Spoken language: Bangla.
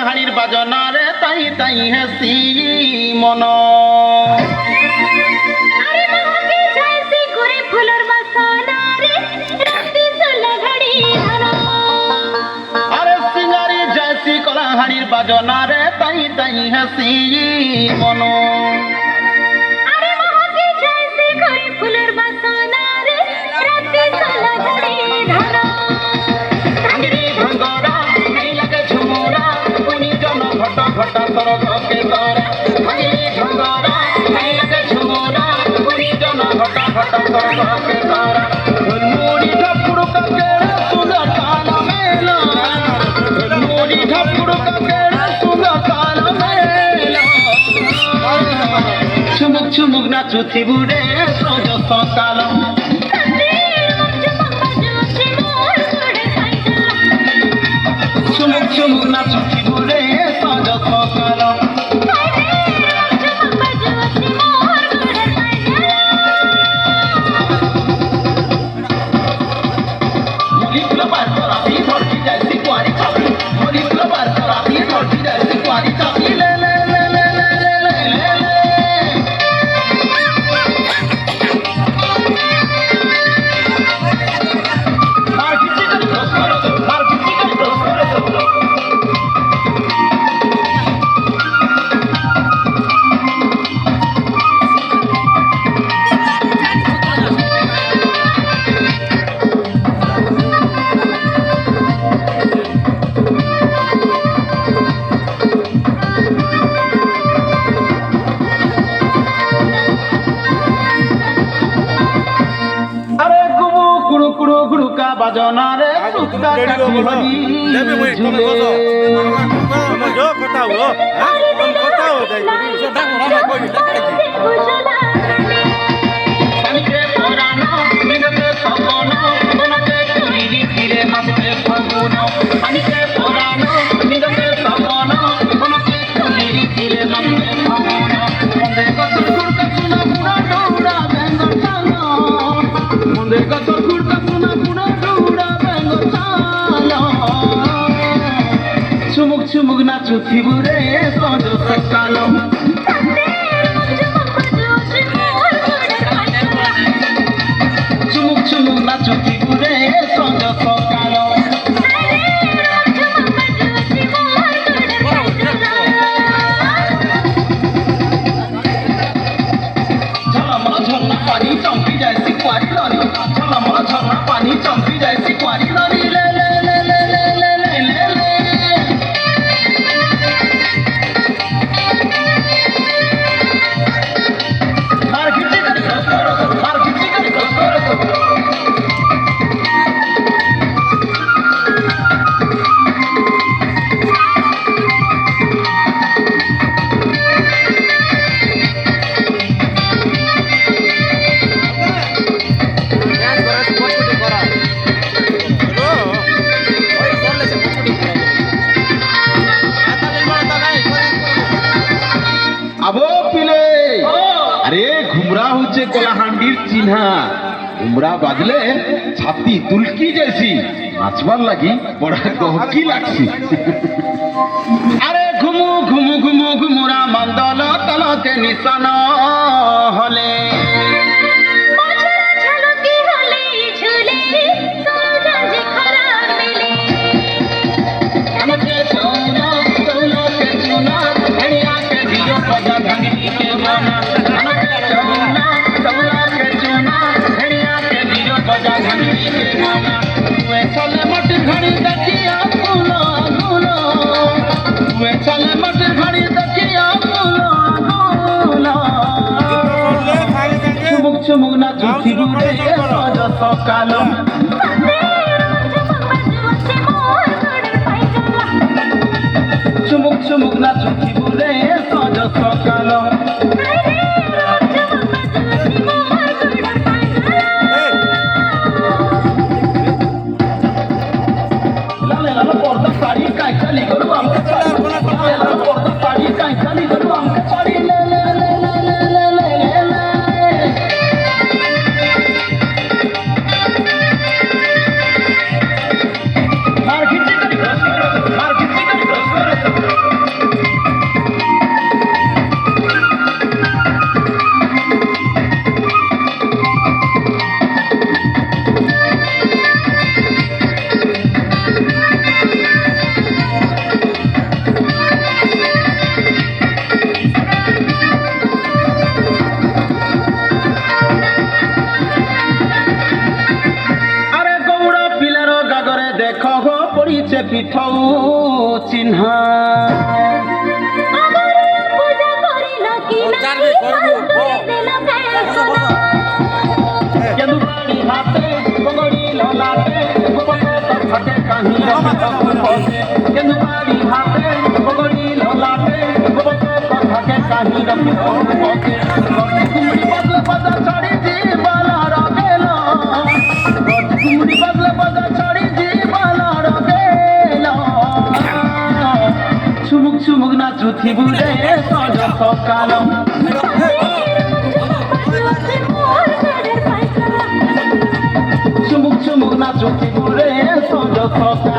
কলাহাড়ির বাজনারে তাই তাই হেসি মন আরে সিঙ্গারি জয়সি কলাহাড়ির বাজনারে তাই তাই হেসি মন ঘটা সরগকে তারা ভাঙিলে ঢঙ্গরা ভাঙিলে ঝুমরা পুরি জন ঘটা ঘটা সরগকে তারা মুড়ি ঢাপুড় কাকেরা সুন্দর কাল মেলা মুড়ি ঢাপুড় কাকেরা সুন্দর কাল মেলা চুমুক চুমুক নাচু থিবুরে সজ সকাল চুমুক চুমুক নাচু থিবুরে সজ সকাল বাজনারে সুক্তা কাঠি হলি ঝুলে আনিকে পরানো নিগতে সপন মনকে কুড়ি ফিরে মাসে ফাগুন আনিকে পরানো নিগতে সপন মনকে কুড়ি ফিরে মাসে ফাগুন মন্দে কত গুড় শুনা পুরা ডৌড়া বেঙ্গ চালো মন্দে কত গুড় শুনা পুরা চুমুক চুমুক নাচু থিবুরে সজ সকাল চুমুক চুমুক নাচু থিবুরে সজ সকাল ঝলমল ঝর্ণা পানি চম্পি যায় কুয়ারি লরি ঝলমল ঝর্ণা পানি চম্পি যায় কুয়ারি লরি আবো পিলে আরে ঘুমরা হচ্ছে কলাহান্ডির চিহ্না ঘুমরা বাজলে ছাতি তুলকি যাইছি নাচবার লাগি বড় গহকি লাগছি আরে ঘুমু ঘুমু ঘুমু ঘুমুরা মন্দল তলকে নিশান হলে চলে মটির ঘড়ি দেখিয়া গুলো গুলো চলে মটির ঘড়ি দেখিয়া গুলো গুলো চুমুক চুমুক নাচু থিবুরে সজ সকাল চুমুক চুমুক নাচু থিবুরে সজ সকাল চিহ্ন কেন্দুবাড়ি হাতে পগড়ি ললাটে গোপনে থাকে কাহিনী কেন্দুবাড়ি হাতে পগড়ি ললাটে গোপনে থাকে কাহিনী কুমড়ি বদলে বদা ছড়ি জীবলা রগেল কুমড়ি বদলে বদা ছড়ি জীবলা রগেল চুমুক চুমুক নাচুথি বুড়ে সজ সকাল চুমুক চুমুক নাচুথি বুড়ে সজ সকাল